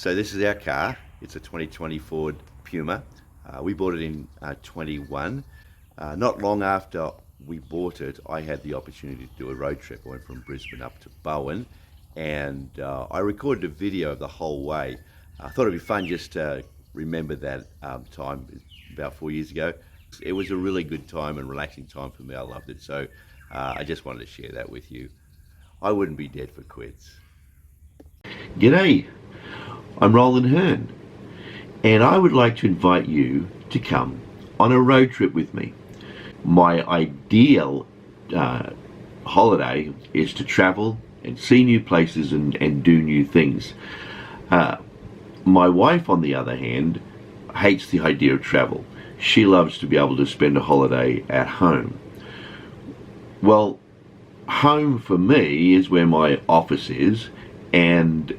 So this is our car. It's a 2020 Ford Puma. We bought it in 21. Not long after we bought it, I had the opportunity to do a road trip. I went from Brisbane up to Bowen, and I recorded a video of the whole way. I thought it'd be fun just to remember that time about 4 years ago. It was a really good time and relaxing time for me. I loved it. So I just wanted to share that with you. I wouldn't be dead for quits. G'day, I'm Roland Hearn, and I would like to invite you to come on a road trip with me. My ideal holiday is to travel and see new places and do new things. My wife, on the other hand, hates the idea of travel. She loves to be able to spend a holiday at home. Well, home for me is where my office is, and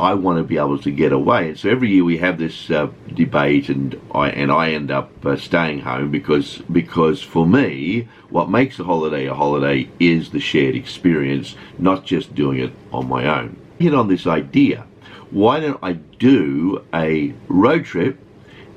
I want to be able to get away. And so every year we have this debate, and I end up staying home because for me, what makes a holiday is the shared experience, not just doing it on my own. Hit on this idea. Why don't I do a road trip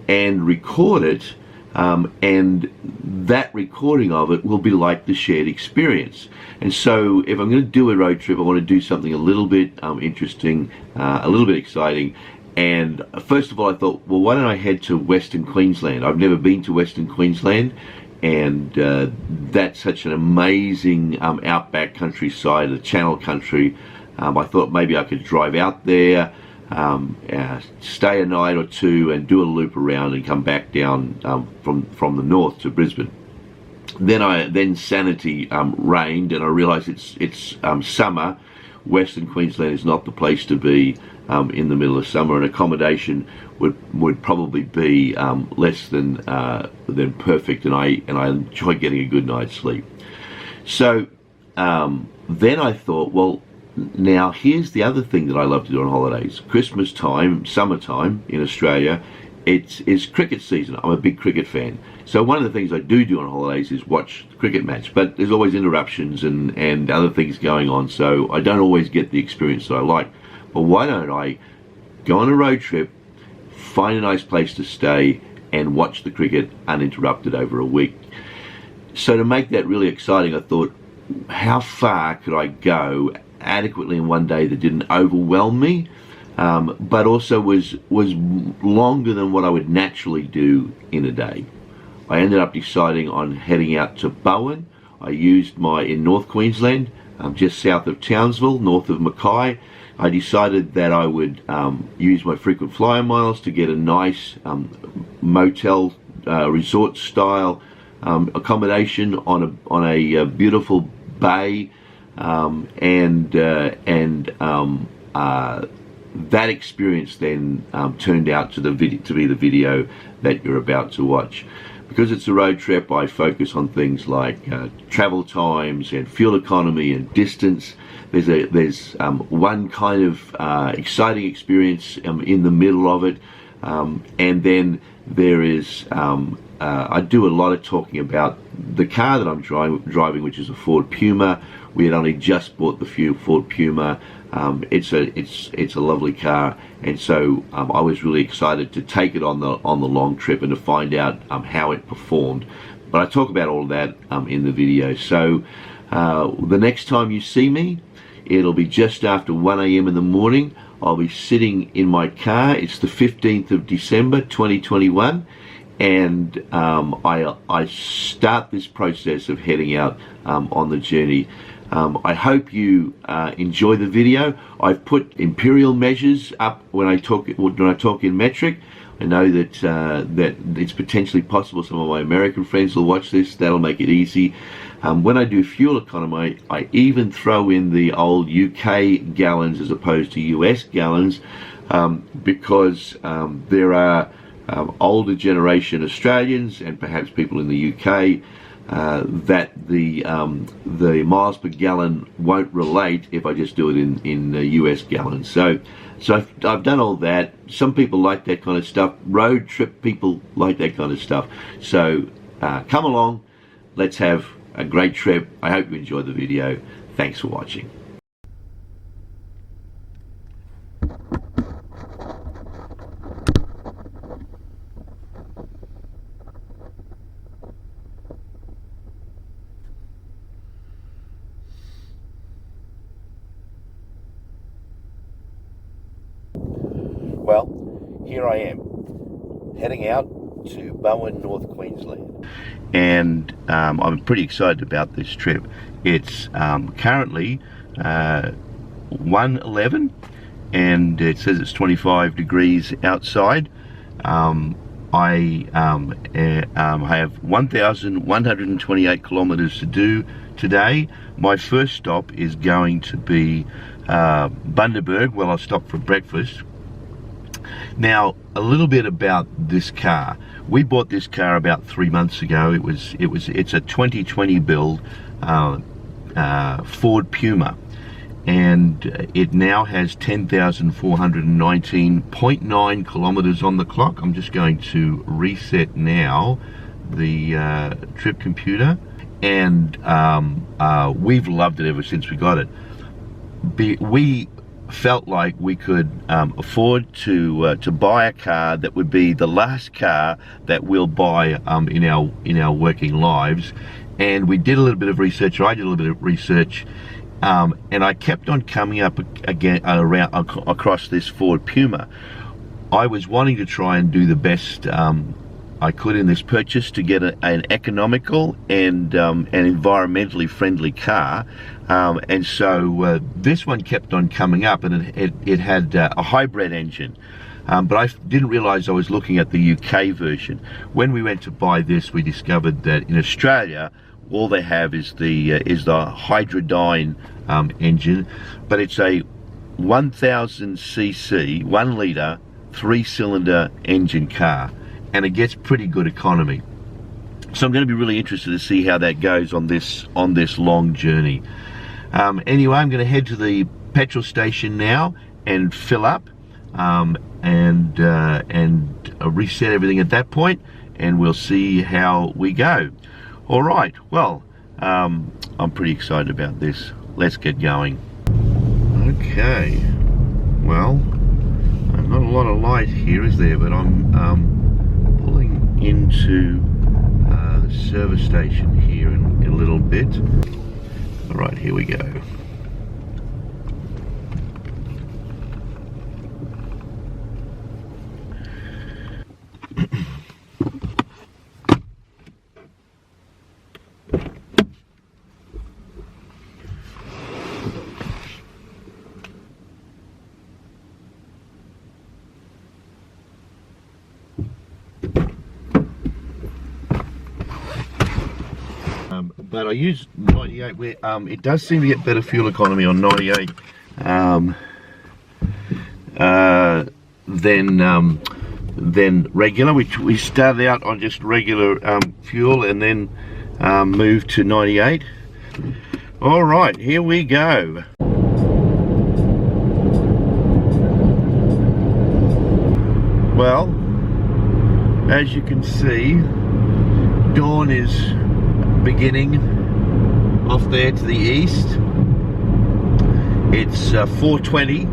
and record it, and that recording of it will be like the shared experience. And so if I'm going to do a road trip, I want to do something a little bit interesting, a little bit exciting. And first of all, I thought, well, why don't I head to Western Queensland? I've never been to Western Queensland, and that's such an amazing outback countryside, the Channel Country. I thought maybe I could drive out there, stay a night or two and do a loop around and come back down from the north to Brisbane. Then sanity reigned, and I realised it's summer. Western Queensland is not the place to be in the middle of summer, and accommodation would probably be less than perfect, and I enjoy getting a good night's sleep. So then I thought, well, now here's the other thing that I love to do on holidays. Christmas time, summertime in Australia, it's cricket season. I'm a big cricket fan. So one of the things I do on holidays is watch the cricket match, but there's always interruptions and other things going on, so I don't always get the experience that I like. But why don't I go on a road trip, find a nice place to stay, and watch the cricket uninterrupted over a week? So to make that really exciting, I thought, how far could I go adequately in one day that didn't overwhelm me, but also was longer than what I would naturally do in a day? I ended up deciding on heading out to Bowen. I used in North Queensland, just south of Townsville, north of Mackay. I decided that I would use my frequent flyer miles to get a nice motel resort style accommodation on a beautiful bay, that experience then turned out to be the video that you're about to watch. Because it's a road trip, I focus on things like travel times and fuel economy and distance. There's one kind of exciting experience in the middle of it, and then there is I do a lot of talking about the car that I'm driving, which is a Ford Puma. We had only just bought the Ford Puma. It's a lovely car, and so I was really excited to take it on the long trip and to find out how it performed. But I talk about all of that in the video. So the next time you see me, it'll be just after 1 a.m. in the morning. I'll be sitting in my car. It's the 15th of December 2021, and I start this process of heading out on the journey. I hope you enjoy the video. I've put imperial measures up when I talk in metric. I know that it's potentially possible some of my American friends will watch this. That'll make it easy. When I do fuel economy, I even throw in the old UK gallons as opposed to US gallons, because there are older generation Australians and perhaps people in the UK that the miles per gallon won't relate if I just do it in US gallons. So I've done all that. Some people like that kind of stuff. Road trip people like that kind of stuff. So come along, let's have a great trip. I hope you enjoyed the video. Thanks for watching. Well, here I am, heading out to Bowen, North Queensland. And I'm pretty excited about this trip. It's currently 1:11 and it says it's 25 degrees outside. I have 1,128 kilometers to do today. My first stop is going to be Bundaberg, where I'll stop for breakfast. Now, a little bit about this car. We bought this car about 3 months ago. It's a 2020 build Ford Puma, and it now has 10,419.9 kilometers on the clock. I'm just going to reset now the trip computer, and we've loved it ever since we got it. We felt like we could afford to buy a car that would be the last car that we'll buy in our working lives. And we did a little bit of research, or I did a little bit of research, and I kept on coming up again across this Ford Puma. I was wanting to try and do the best I could in this purchase to get an economical and an environmentally friendly car, and so this one kept on coming up, and it had a hybrid engine. But I didn't realize I was looking at the UK version. When we went to buy this, we discovered that in Australia all they have is the Hydrodyne engine, but it's a 1,000cc 1 litre 3-cylinder engine car, and it gets pretty good economy. So I'm going to be really interested to see how that goes on this long journey. Anyway, I'm going to head to the petrol station now and fill up, and reset everything at that point, and we'll see how we go. All right, well, I'm pretty excited about this. Let's get going. Okay, well, not a lot of light here, is there? But I'm pulling into the service station here in a little bit. All right, here we go. But I use 98, where it does seem to get better fuel economy on 98 than regular. We started out on just regular fuel and then moved to 98. All right, here we go. Well, as you can see, dawn is beginning off there to the east. It's 4:20.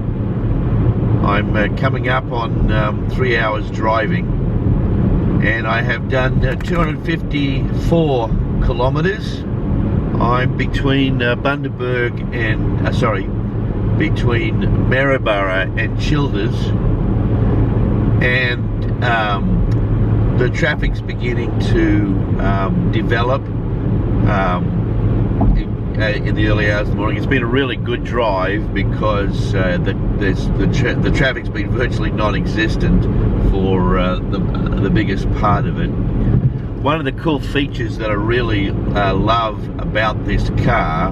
I'm coming up on 3 hours driving, and I have done 254 kilometers. I'm between Bundaberg and between Maryborough and Childers, and the traffic's beginning to develop in the early hours of the morning. It's been a really good drive because the traffic's been virtually non-existent for the biggest part of it. One of the cool features that I really love about this car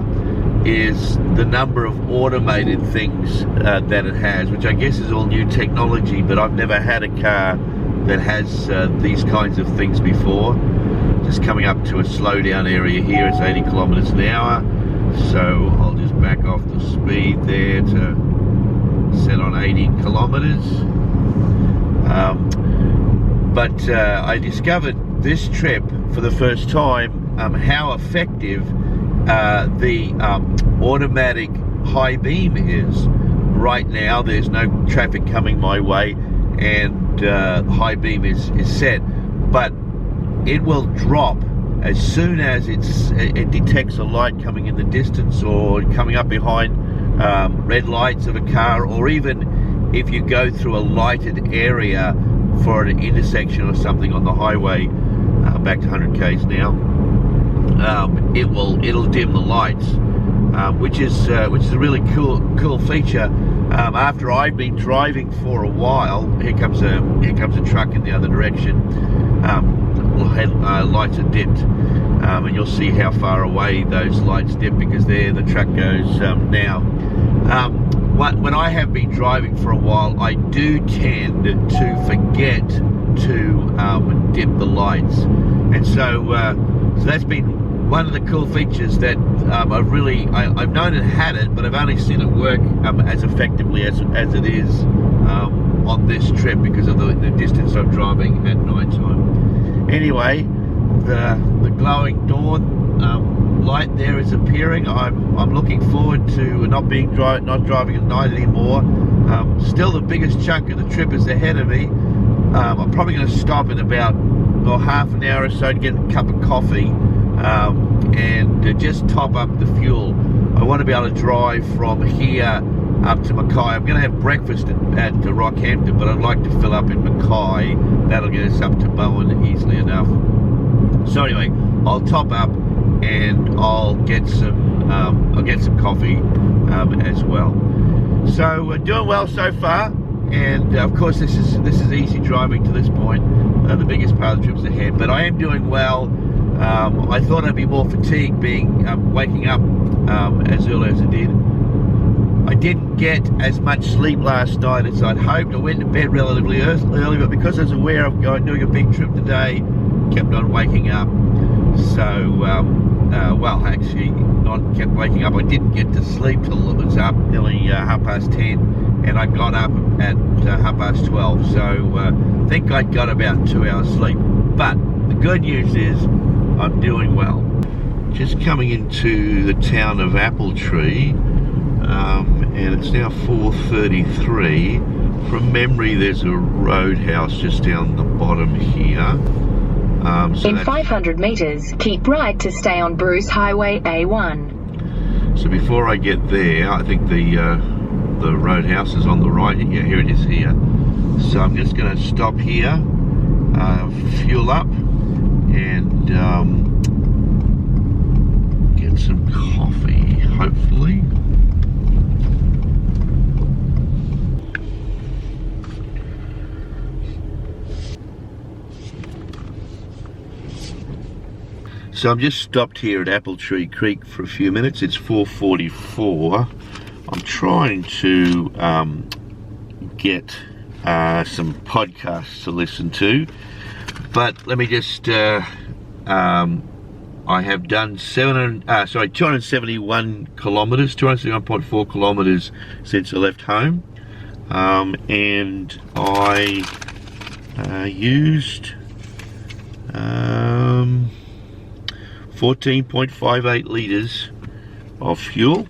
is the number of automated things that it has, which I guess is all new technology, but I've never had a car that has these kinds of things before. Just coming up to a slow down area here. It's 80 kilometers an hour, so I'll just back off the speed there to set on 80 kilometers. But I discovered this trip for the first time how effective the automatic high beam is. Right now there's no traffic coming my way, and high beam is set, but it will drop as soon as it detects a light coming in the distance or coming up behind red lights of a car, or even if you go through a lighted area for an intersection or something on the highway, back to 100 k's now, it'll dim the lights, which is a really cool feature. After I've been driving for a while, here comes a truck in the other direction. Lights are dipped, and you'll see how far away those lights dip, because there the truck goes now. When I have been driving for a while, I do tend to forget to dip the lights, and so that's been one of the cool features that I've known it had it, but I've only seen it work as effectively as it is on this trip, because of the distance I'm driving at night time. Anyway, the glowing dawn light there is appearing. I'm looking forward to not driving at night anymore. Still, the biggest chunk of the trip is ahead of me. I'm probably going to stop in about half an hour or so to get a cup of coffee, and just top up the fuel. I want to be able to drive from here up to Mackay. I'm going to have breakfast at Rockhampton, but I'd like to fill up in Mackay. That'll get us up to Bowen easily enough. So anyway, I'll top up and I'll get some coffee as well. So we're doing well so far, and of course this is easy driving to this point. The biggest part of the trip's ahead, but I am doing well. I thought I'd be more fatigued waking up as early as I did. I didn't get as much sleep last night as I'd hoped. I went to bed relatively early, but because I was aware of doing a big trip today, kept on waking up. So, well, actually, not kept waking up. I didn't get to sleep till it was up nearly 10:30, and I got up at 12:30. So, I think I got about 2 hours sleep. But the good news is I'm doing well. Just coming into the town of Appletree, and it's now 4:33. From memory, there's a roadhouse just down the bottom here. In 500 metres, keep right to stay on Bruce Highway A1. So before I get there, I think the roadhouse is on the right. Yeah, here it is here. So I'm just going to stop here, fuel up, and get some coffee, hopefully. So I'm just stopped here at Appletree Creek for a few minutes. It's 4:44. I'm trying to get some podcasts to listen to, but let me just I have done 271 kilometers, 271.4 kilometers since I left home, and I used 14.58 litres of fuel.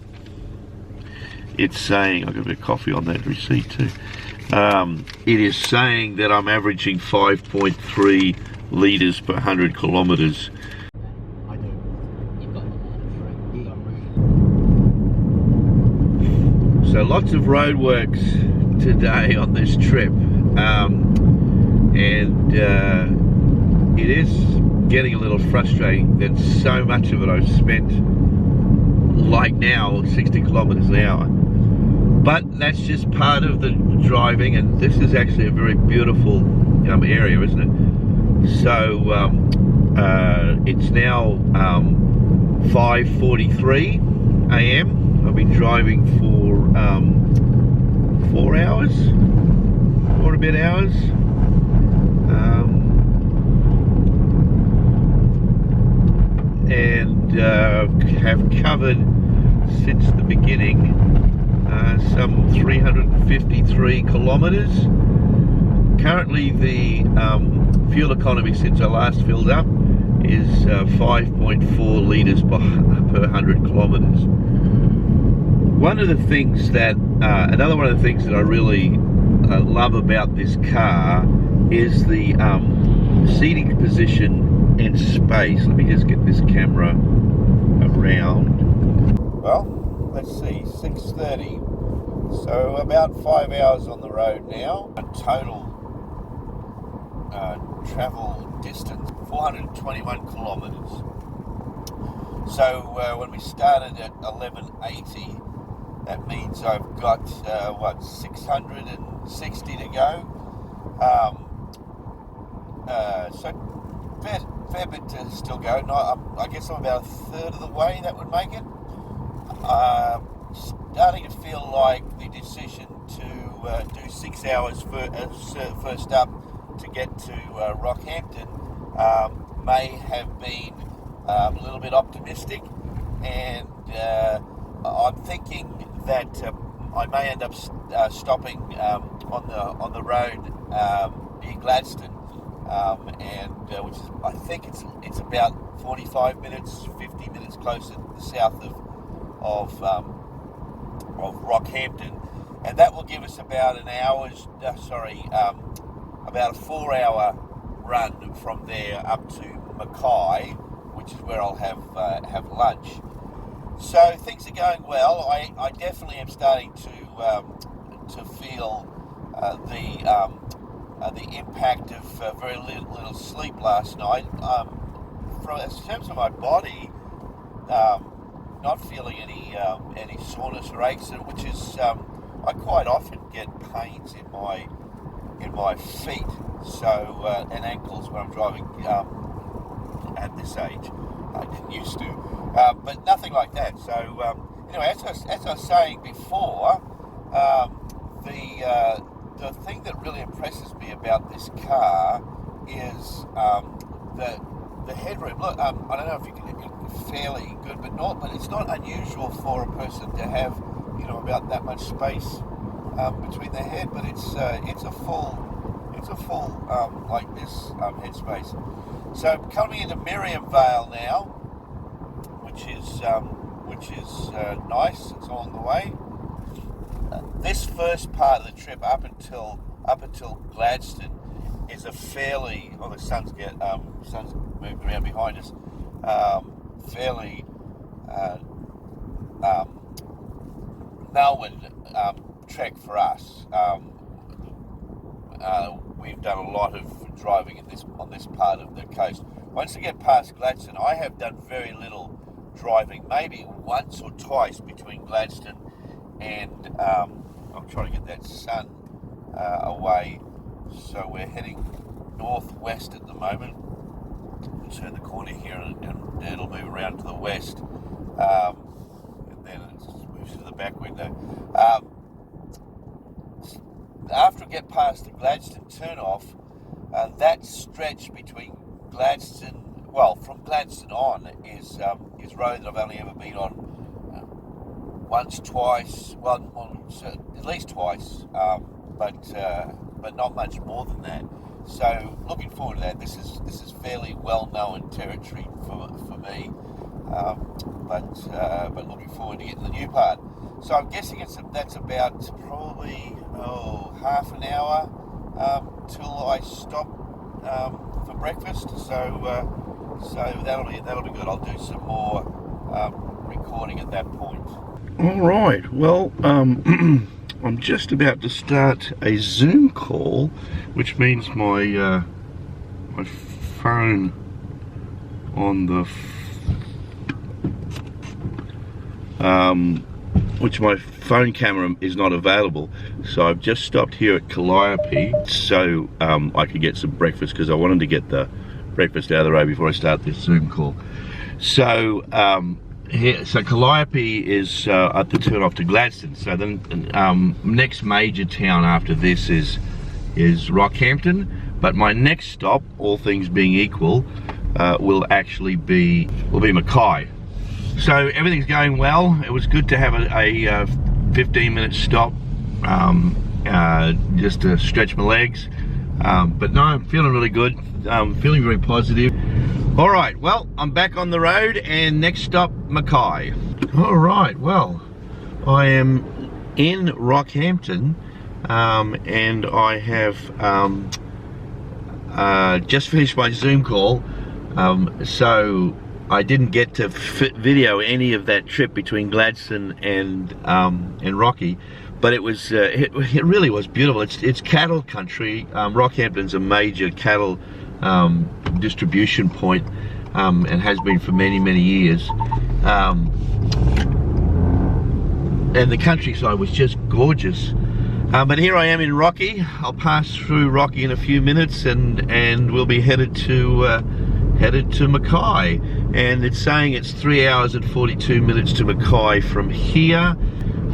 It's saying, I've got a bit of coffee on that receipt too. It is saying that I'm averaging 5.3 litres per 100 kilometres. I do. You've got the So lots of roadworks today on this trip, and it is getting a little frustrating that so much of it I've spent, like now, 60 kilometers an hour. But that's just part of the driving, and this is actually a very beautiful area, isn't it? So it's now 5:43 a.m. I've been driving for 4 hours, 4 and a bit hours. And have covered since the beginning some 353 kilometers. Currently the fuel economy since I last filled up is 5.4 litres per 100 kilometers. One of the things that another one of the things that I really love about this car is the seating position in space. Let me just get this camera around. Well, let's see, 6:30. So about 5 hours on the road now. A total travel distance 421 kilometres. So when we started at 1180, that means I've got 660 to go. So fair bit to still go. I guess I'm about a third of the way. That would make it. Starting to feel like the decision to do 6 hours first up to get to Rockhampton may have been a little bit optimistic, and I'm thinking that I may end up stopping on the road near Gladstone, and which is, I think it's about 45 minutes, 50 minutes closer to the south of Rockhampton, and that will give us about about a 4-hour run from there up to Mackay, which is where I'll have lunch. So things are going well. I definitely am starting to feel the impact of very little sleep last night. In terms of my body, not feeling any soreness or aches, which is I quite often get pains in my feet, so and ankles when I'm driving at this age. I didn't used to, but nothing like that. So anyway, as I was saying before, the thing that really impresses me about this car is the headroom. Look, I don't know if you can, it's fairly good, but it's not unusual for a person to have, about that much space between their head. But it's a full like this headspace. So coming into Miriam Vale now, which is nice. It's along the way. This first part of the trip up until Gladstone is a fairly, the sun's moved around behind us, fairly Melbourne trek for us. We've done a lot of driving on this part of the coast. Once I get past Gladstone, I have done very little driving, maybe once or twice between Gladstone and I'm trying to get that sun away. So we're heading northwest at the moment. We'll turn the corner here and it'll move around to the west, and then it moves to the back window. After I get past the Gladstone turnoff, that stretch between from Gladstone on is road that I've only ever been on once, twice, at least twice, but not much more than that. So looking forward to that. This is fairly well-known territory for me, but looking forward to getting the new part. So I'm guessing that's about probably half an hour till I stop for breakfast. So that'll be good. I'll do some more recording at that point. All right. Well, I'm just about to start a Zoom call, which means my my phone on the which my phone camera is not available. So I've just stopped here at Calliope so I could get some breakfast, because I wanted to get the breakfast out of the road before I start this Zoom call. So so Calliope is at the turn off to Gladstone. So the next major town after this is Rockhampton, but my next stop, all things being equal, will be Mackay. So everything's going well. It was good to have a 15-minute stop just to stretch my legs, but no, I'm feeling really good. I'm feeling very positive. All right, well, I'm back on the road, and next stop, Mackay. All right, well, I am in Rockhampton, and I have just finished my Zoom call, so I didn't get to video any of that trip between Gladstone and Rocky, but it was it really was beautiful. It's cattle country. Rockhampton's a major cattle distribution point, and has been for many years. And the countryside was just gorgeous. But here I am in Rocky. I'll pass through Rocky in a few minutes, and we'll be headed to Mackay. And it's saying it's 3 hours and 42 minutes to Mackay from here.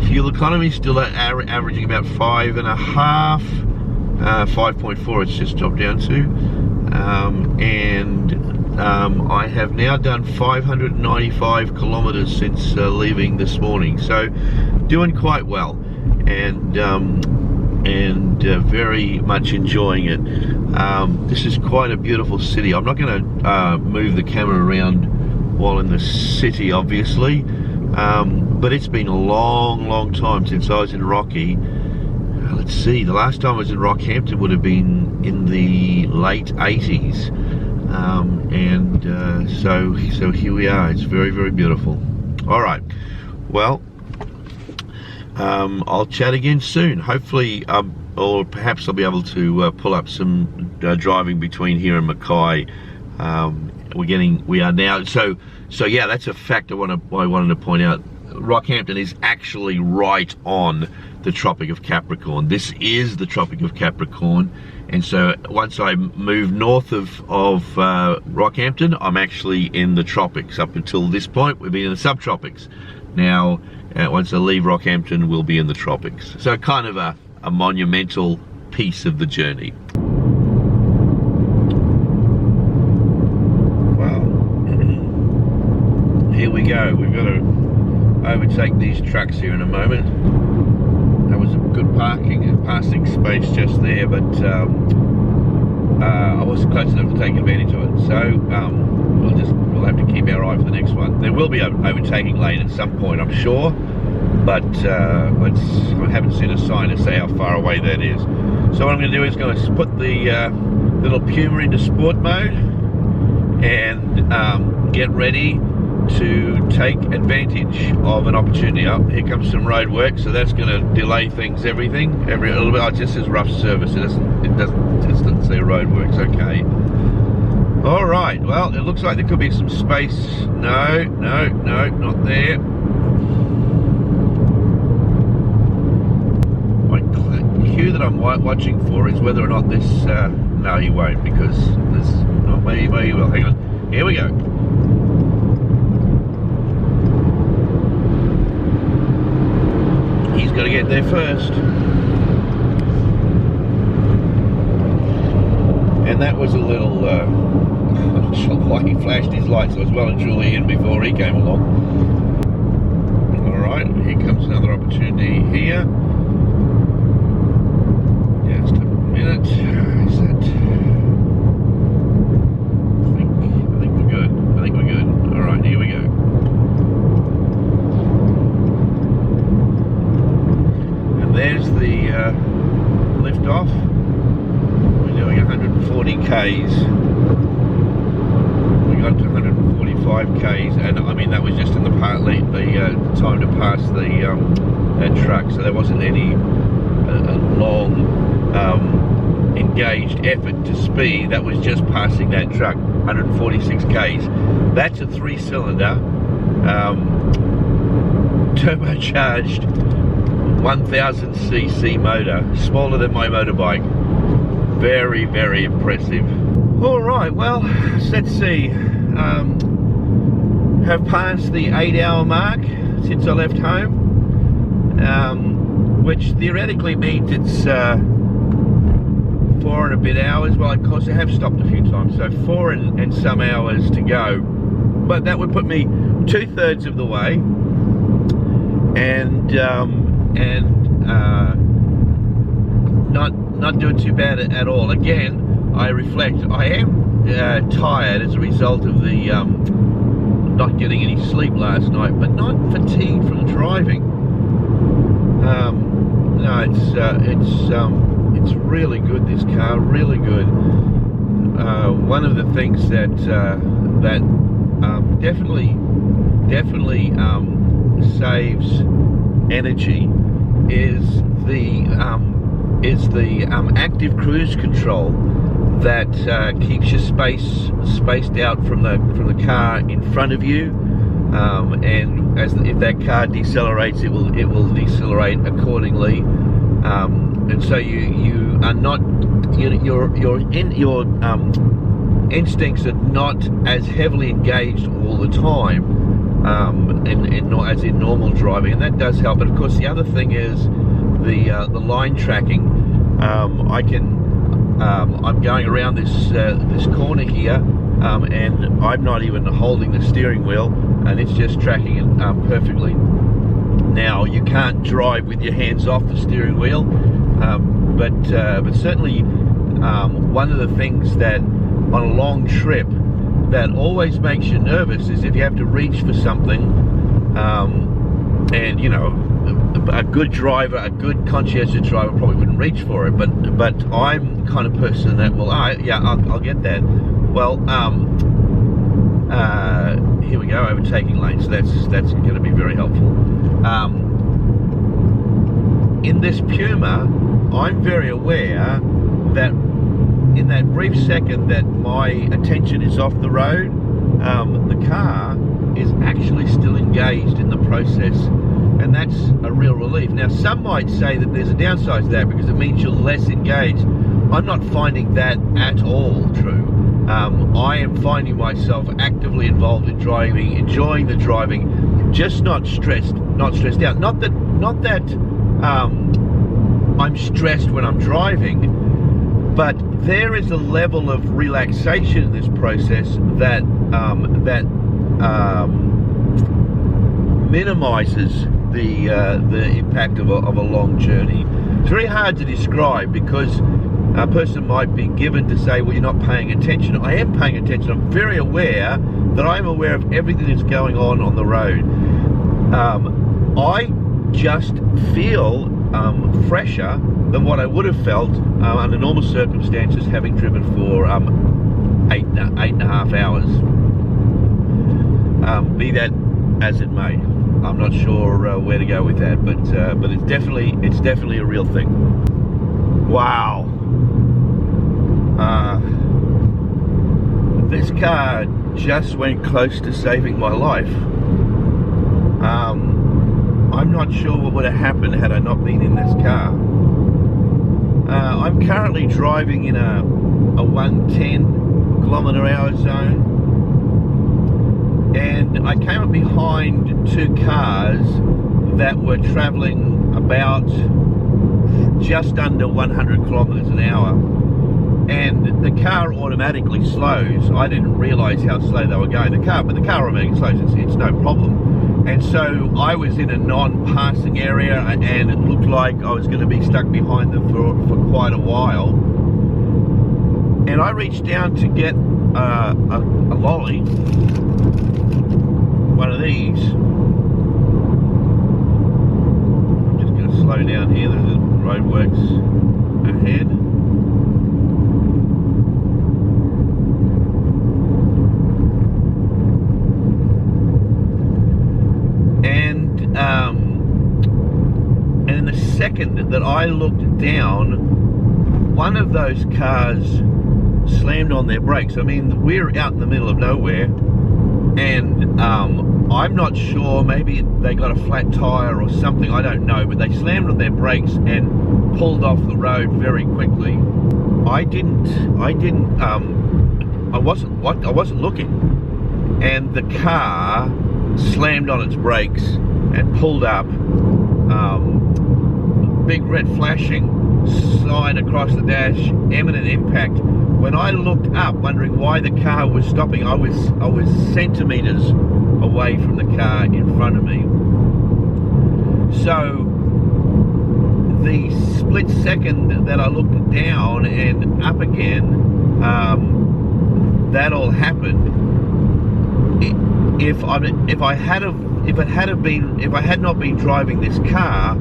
Fuel economy still averaging about 5.5, 5.4. It's just dropped down to, I have now done 595 kilometers since leaving this morning, so doing quite well, and very much enjoying it. This is quite a beautiful city. I'm not going to move the camera around while in the city, obviously, but it's been a long time since I was in Rocky. Let's see, the last time I was in Rockhampton would have been in the late 80s. So here we are. It's very beautiful. All right, well, I'll chat again soon, hopefully, or perhaps I'll be able to pull up some driving between here and Mackay. We are now, so yeah, that's a fact I wanted to point out. Rockhampton is actually right on the Tropic of Capricorn. This is the Tropic of Capricorn, and so once I move north of Rockhampton, I'm actually in the tropics. Up until this point, we've been in the subtropics. Now, once I leave Rockhampton, we'll be in the tropics. So kind of a monumental piece of the journey. Well, here we go. We've got to overtake these trucks here in a moment. There was a good passing space just there, but I wasn't close enough to take advantage of it. So we'll have to keep our eye for the next one. There will be an overtaking lane at some point, I'm sure, but I haven't seen a sign to say how far away that is. So what I'm going to do is going to put the little Puma into sport mode and get ready to take advantage of an opportunity. Oh, here comes some road work, so that's going to delay things, everything a little bit. Oh, it just says rough service. It doesn't say road works. Okay. All right. Well, it looks like there could be some space. No, not there. My cue that I'm watching for is whether or not this. No, he won't, because this. Oh, maybe he will. Hang on. Here we go. He's got to get there first. And that was a little, I'm not sure why he flashed his lights. I was well and truly in before he came along. Alright, here comes another opportunity here. Just a minute. Is that... I think we're good. Alright, here we go. There's the lift off. We're doing 140 Ks. We got to 145 Ks, and I mean that was just in the time to pass that truck. So there wasn't any long engaged effort to speed. That was just passing that truck. 146 Ks. That's a 3-cylinder turbocharged 1000cc motor, smaller than my motorbike. Very impressive. All right, well, let's see. Have passed the 8-hour mark since I left home, which theoretically means it's 4 and a bit hours. Well, of course I have stopped a few times, so 4 and some hours to go, but that would put me 2/3 of the way, and not doing too bad at all. Again, I reflect, I am tired as a result of the not getting any sleep last night, but not fatigued from driving. No, it's really good, this car, really good. One of the things that definitely saves energy is the active cruise control that keeps you spaced out from the car in front of you, and if that car decelerates, it will decelerate accordingly, and so you are not your instincts are not as heavily engaged all the time, as in normal driving, and that does help. But of course, the other thing is the line tracking. I'm going around this corner here, and I'm not even holding the steering wheel, and it's just tracking it perfectly. Now, you can't drive with your hands off the steering wheel, but certainly one of the things that on a long trip that always makes you nervous is if you have to reach for something, and you know, a good driver, a good conscientious driver probably wouldn't reach for it, but I'm the kind of person that I'll get that. Well, here we go, overtaking lane, so that's going to be very helpful. In this Puma, I'm very aware that in that brief second that my attention is off the road, the car is actually still engaged in the process, and that's a real relief. Now, some might say that there's a downside to that because it means you're less engaged. I'm not finding that at all true. I am finding myself actively involved in driving, enjoying the driving, just not stressed out. Not that I'm stressed when I'm driving, but there is a level of relaxation in this process that minimizes the impact of a long journey. It's very hard to describe because a person might be given to say, well, you're not paying attention. I am paying attention. I'm very aware that I'm aware of everything that's going on the road. I just feel fresher than what I would have felt under normal circumstances, having driven for 8.5 hours. Be that as it may, I'm not sure where to go with that, but it's definitely a real thing. Wow. This car just went close to saving my life. I'm not sure what would have happened had I not been in this car. I'm currently driving in a 110 km/h zone, and I came up behind two cars that were traveling about just under 100 km/h, and the car automatically slows. I didn't realize how slow they were going. But the car automatically slows. It's no problem. And so I was in a non-passing area, and it looked like I was going to be stuck behind them for quite a while. And I reached down to get a lolly, one of these. I'm just going to slow down here. There's the roadworks ahead. And in the second that I looked down, one of those cars slammed on their brakes. I mean, we're out in the middle of nowhere, and I'm not sure, maybe they got a flat tire or something, I don't know, but they slammed on their brakes and pulled off the road very quickly. I wasn't looking, and the car slammed on its brakes and pulled up. Big red flashing sign across the dash, imminent impact. When I looked up wondering why the car was stopping, I was centimeters away from the car in front of me. So the split second that I looked down and up again, that all happened. If I had not been driving this car,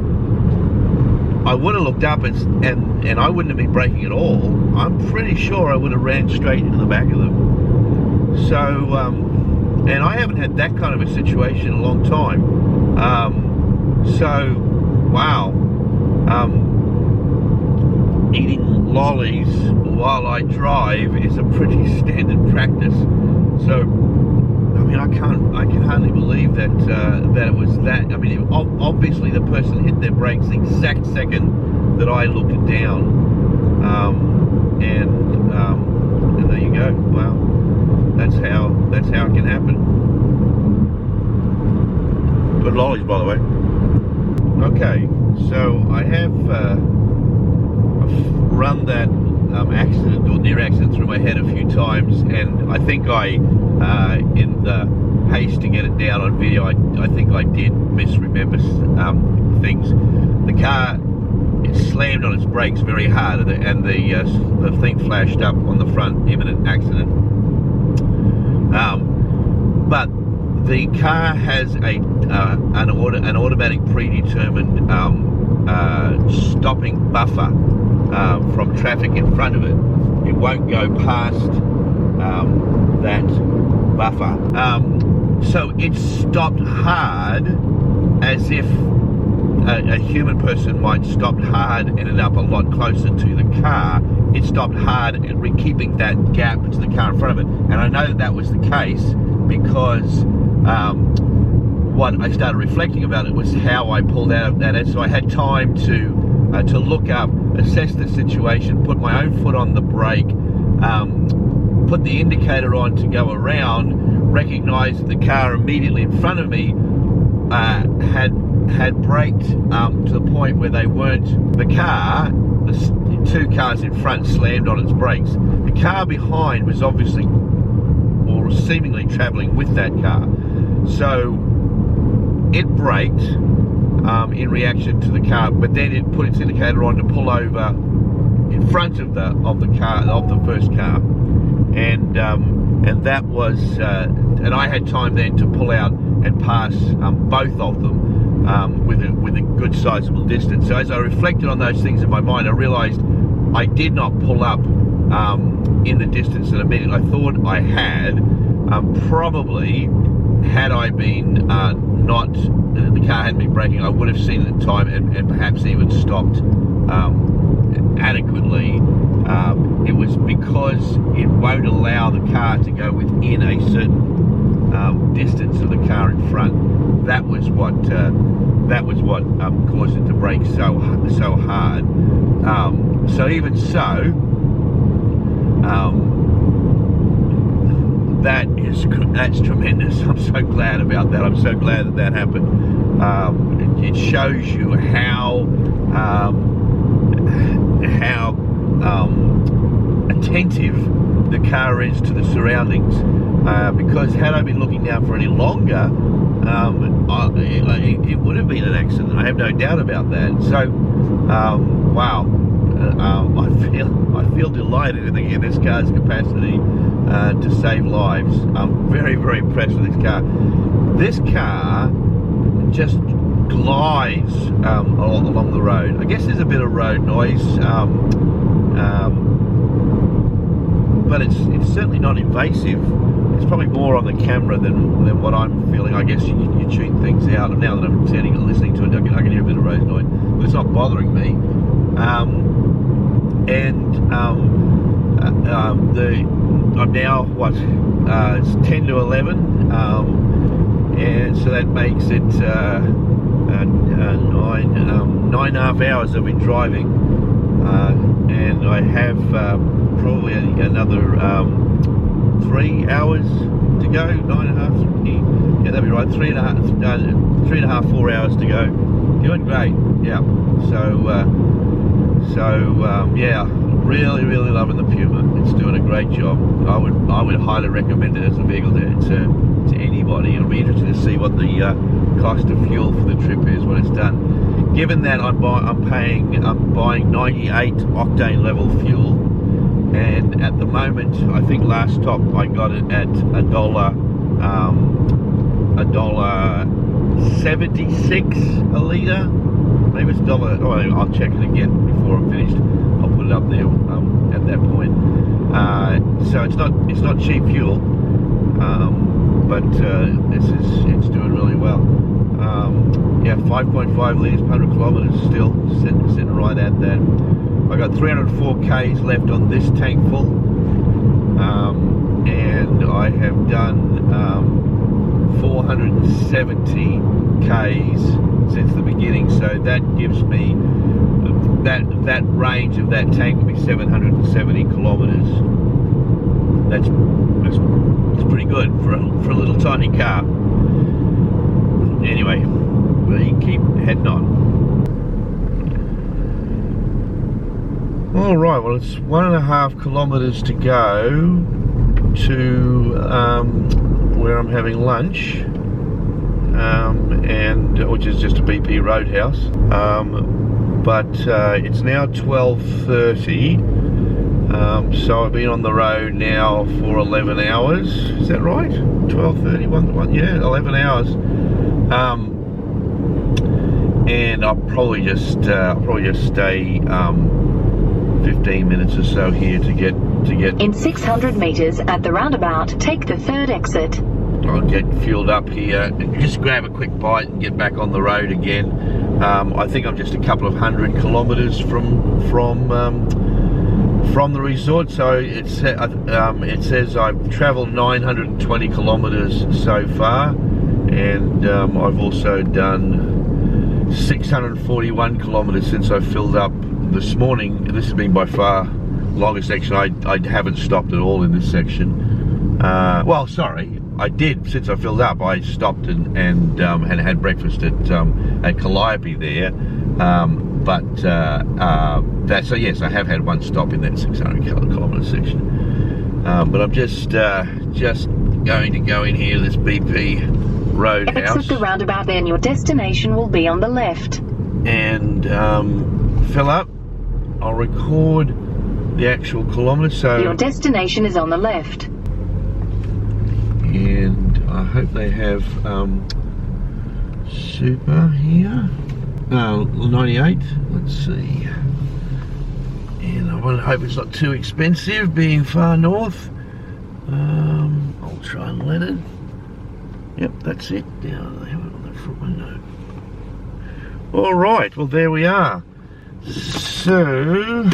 I would have looked up and I wouldn't have been braking at all. I'm pretty sure I would have ran straight into the back of them. So, and I haven't had that kind of a situation in a long time. So, wow. Eating lollies while I drive is a pretty standard practice. So, I mean, I can hardly believe that that it was that. I mean, obviously the person hit their brakes the exact second that I looked down, and there you go. Wow, that's how it can happen. Good lollies, by the way. Okay, so I have run that accident or near accident through my head a few times, and I think in the haste to get it down on video, I think I did misremember things. The car, it slammed on its brakes very hard, and the thing flashed up on the front, imminent accident. But the car has an automatic predetermined stopping buffer from traffic in front of it. It won't go past that buffer. So it stopped hard, as if a human person might stop hard and ended up a lot closer to the car. It stopped hard, keeping that gap to the car in front of it. And I know that was the case because what I started reflecting about it was how I pulled out of that. And so I had time to look up, assess the situation, put my own foot on the brake, put the indicator on to go around, recognize that the car immediately in front of me had braked to the point where they weren't. The two cars in front slammed on its brakes. The car behind was obviously or seemingly traveling with that car. So it braked in reaction to the car, but then it put its indicator on to pull over in front of the first car, and that was and I had time then to pull out and pass both of them with a good sizable distance. So as I reflected on those things in my mind, I realized I did not pull up in the distance that immediately I thought I had. Probably had I been the car hadn't been braking, I would have seen it at the time and perhaps even stopped adequately. It was because it won't allow the car to go within a certain distance of the car in front. That was what caused it to brake so hard. So even so, that's tremendous. I'm so glad about that. I'm so glad that happened. It shows you how attentive the car is to the surroundings. Because had I been looking down for any longer, it would have been an accident. I have no doubt about that. So, wow. I feel delighted in this car's capacity to save lives. I'm very, very impressed with this car. This car just glides along the road. I guess there's a bit of road noise, but it's certainly not invasive. It's probably more on the camera than what I'm feeling. I guess you tune things out, and now that I'm standing and listening to it, I can hear a bit of road noise, but it's not bothering me. I'm now it's 10 to 11, and so that makes it 9.5 hours I've been driving, and I have probably another 3 hours to go. 9.5, yeah, that'd be right. 3.5, 4 hours to go. Doing great, yeah. Yeah, really loving the Puma. It's doing a great job. I would highly recommend it as a vehicle to anybody. It'll be interesting to see what the cost of fuel for the trip is when it's done. Given that I'm buying 98 octane level fuel, and at the moment I think last stop I got it at $1.76 a litre. Maybe it's $1. Oh, I'll check it again before I'm finished. I'll put it up there at that point. So it's not cheap fuel, but it's doing really well. Yeah, 5.5 litres per 100 kilometres still, sitting right at that. I got 304 Ks left on this tank full, and I have done 470 Ks since the beginning, so that gives me that range of that tank will be 770 kilometres. That's pretty good for a little tiny car. Anyway, we keep heading on. All right, well, it's 1.5 kilometres to go to where I'm having lunch, and which is just a BP Roadhouse. But it's now 12:30. So I've been on the road now for 11 hours. Is that right? 12:30, 1, yeah, 11 hours. And I'll probably just stay 15 minutes or so here to get. In 600 meters at the roundabout, take the third exit. I'll get fueled up here, just grab a quick bite and get back on the road again. I think I'm just a couple of 100 kilometers from the resort, so it says I've traveled 920 kilometers so far, and I've also done 641 kilometers since I filled up this morning. This has been by far the longest section. I haven't stopped at all in this section. Well, sorry, I did. Since I filled up, I stopped and had breakfast at Calliope there. So yes, I have had one stop in that 600 kilometre section. But I'm just going to go in here to this BP Roadhouse. Exit the roundabout, then your destination will be on the left. And fill up. I'll record the actual kilometres. So your destination is on the left. And I hope they have super here. 98. Let's see. And I hope it's not too expensive, being far north. I'll try and let it. Yep, that's it. Down there on the front window. All right. Well, there we are. So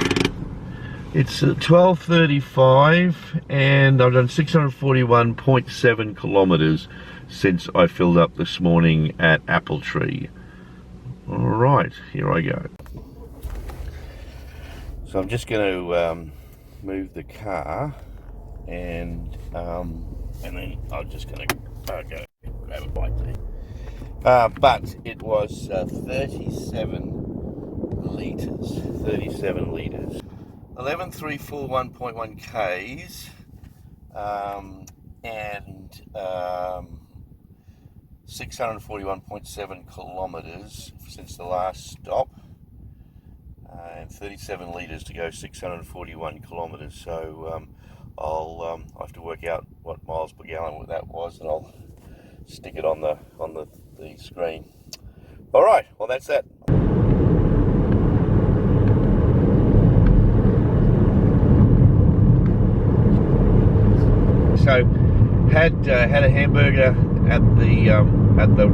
it's 12:35, and I've done 641.7 kilometres since I filled up this morning at Apple Tree. All right, here I go. So I'm just going to move the car, and then I'm just going to go grab a bite there. But it was 37 litres. 37 litres. 11,341.1 Ks, and 641.7 kilometres since the last stop, and 37 litres to go 641 kilometres. So I'll have to work out what miles per gallon that was, and I'll stick it on the screen. All right, well, that's that. So had a hamburger at the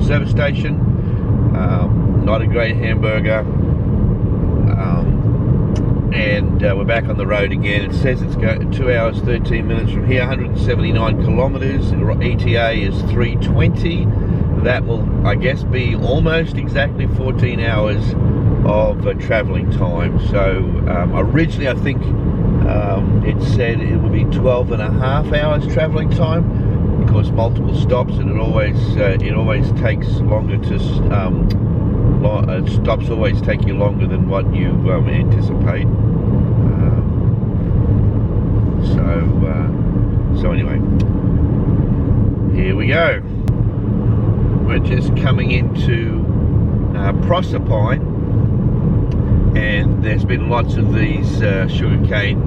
service station. Not a great hamburger, and we're back on the road again. It says it's 2 hours 13 minutes from here, 179 kilometres. ETA is 320. That will, I guess, be almost exactly 14 hours of travelling time. So originally, I think it said it would be 12 and a half hours travelling time. Of course, multiple stops, and it always takes longer to stops always take you longer than what you anticipate. So anyway, here we go. We're just coming into Proserpine, and there's been lots of these sugarcane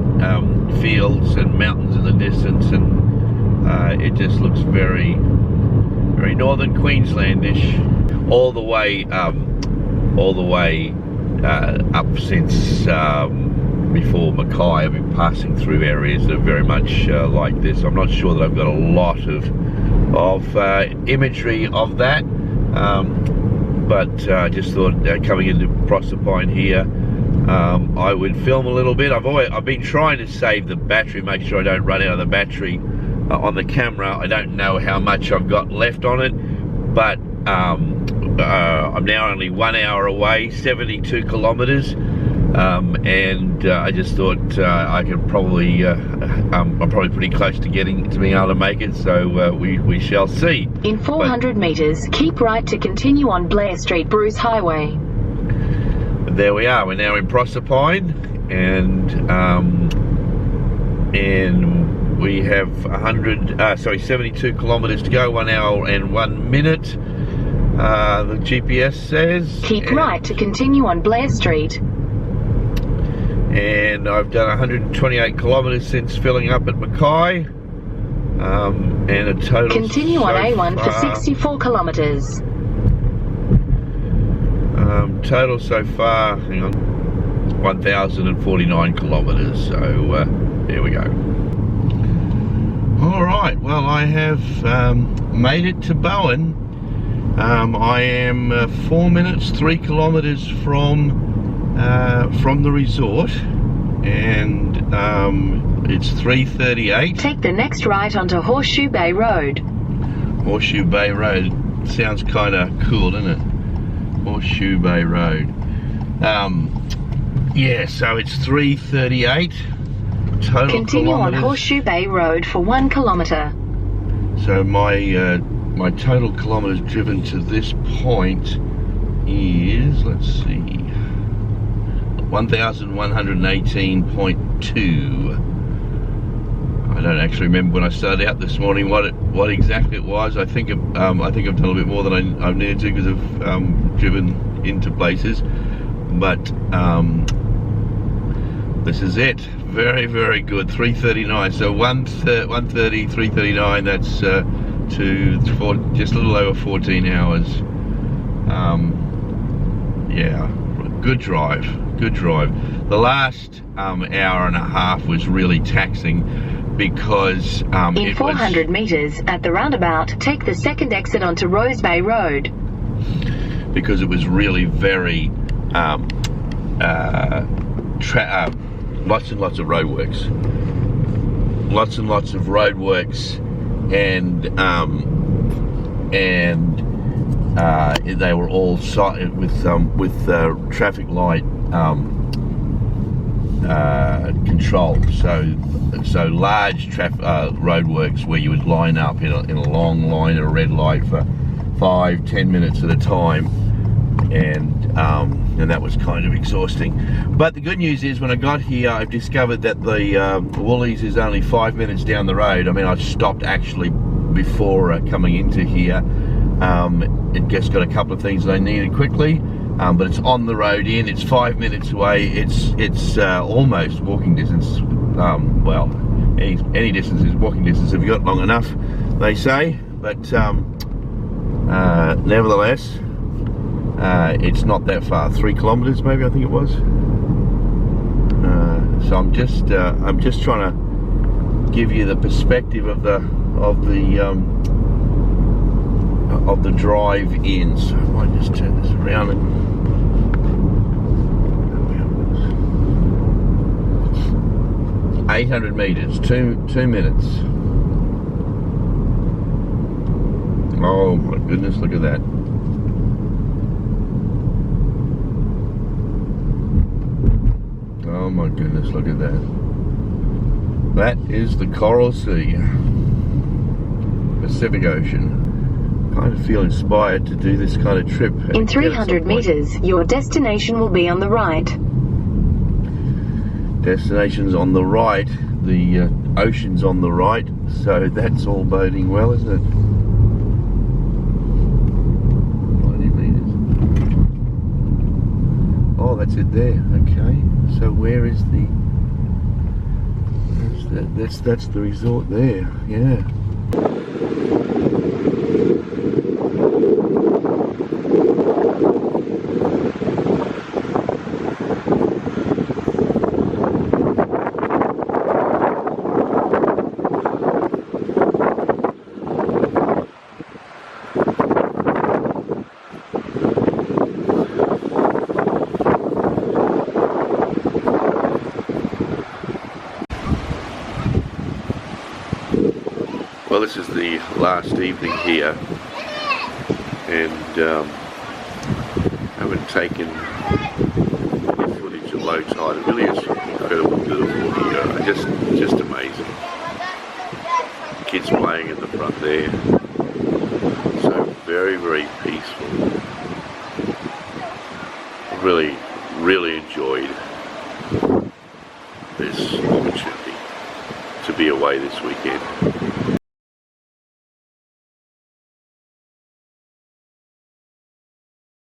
fields and mountains in the distance, and it just looks very, very northern Queenslandish, all the way up since before Mackay. I've been passing through areas that are very much like this. I'm not sure that I've got a lot of imagery of that, But I just thought coming into Proserpine here, I would film a little bit. I've been trying to save the battery, make sure I don't run out of the battery on the camera. I don't know how much I've got left on it, but I'm now only 1 hour away, 72 kilometers, and I just thought I could probably I'm probably pretty close to being able to make it, so we shall see. In 400 meters, keep right to continue on Blair Street, Bruce Highway. There we are. We're now in Proserpine, and we have 72 kilometers to go. 1 hour and 1 minute. The GPS says. Keep right to continue on Blair Street. And I've done 128 kilometers since filling up at Mackay, and a total. Continue on A1 for 64 kilometers. Total so far, hang on, 1,049 kilometers. So there we go. All right. Well, I have made it to Bowen. I am 4 minutes, 3 kilometers from the resort, and it's 3:38. Take the next right onto Horseshoe Bay Road. Horseshoe Bay Road sounds kind of cool, doesn't it? Horseshoe Bay Road. Yeah, so it's 3:38 total. Continue on kilometers. Horseshoe Bay Road for 1 kilometer. So my total kilometers driven to this point is, let's see, 1,118.2. I don't actually remember when I started out this morning what exactly it was. I think I've done a little bit more than I've needed to because I've driven into places. But this is it. Very, very good. 3:39. So 1:30, 3:39. That's just a little over 14 hours. Yeah, good drive. Good drive. The last hour and a half was really taxing because in 400 meters at the roundabout, take the second exit onto Rose Bay Road. Because it was really very lots and lots of roadworks. Lots and lots of roadworks, and they were all with traffic light control. So large roadworks where you would line up in a long line at a red light for 5-10 minutes at a time, and that was kind of exhausting. But the good news is, when I got here, I've discovered that the Woolies is only 5 minutes down the road. I mean, I stopped actually before coming into here. It just got a couple of things that I needed quickly, but it's on the road in. It's 5 minutes away. It's almost walking distance. Well, any distance is walking distance if you've got long enough, they say. But nevertheless, it's not that far. 3 kilometers, maybe, I think it was. So I'm just trying to give you the perspective of the drive in. So I might just turn this around and 800 meters, 2 minutes. Oh my goodness, look at that. Oh my goodness, look at that. That is the Coral Sea, Pacific Ocean. Kind of feel inspired to do this kind of trip. In 300 meters, your destination will be on the right. Destination's on the right, the ocean's on the right, so that's all boding well, isn't it? 90 meters. Oh, that's it there. Okay, so where is that's the resort there. Yeah. Well, this is the last evening here, and I haven't taken any footage of low tide. It really is incredibly beautiful here. Just amazing. Kids playing in the front there. So very, very peaceful. I really enjoyed this opportunity to be away this weekend.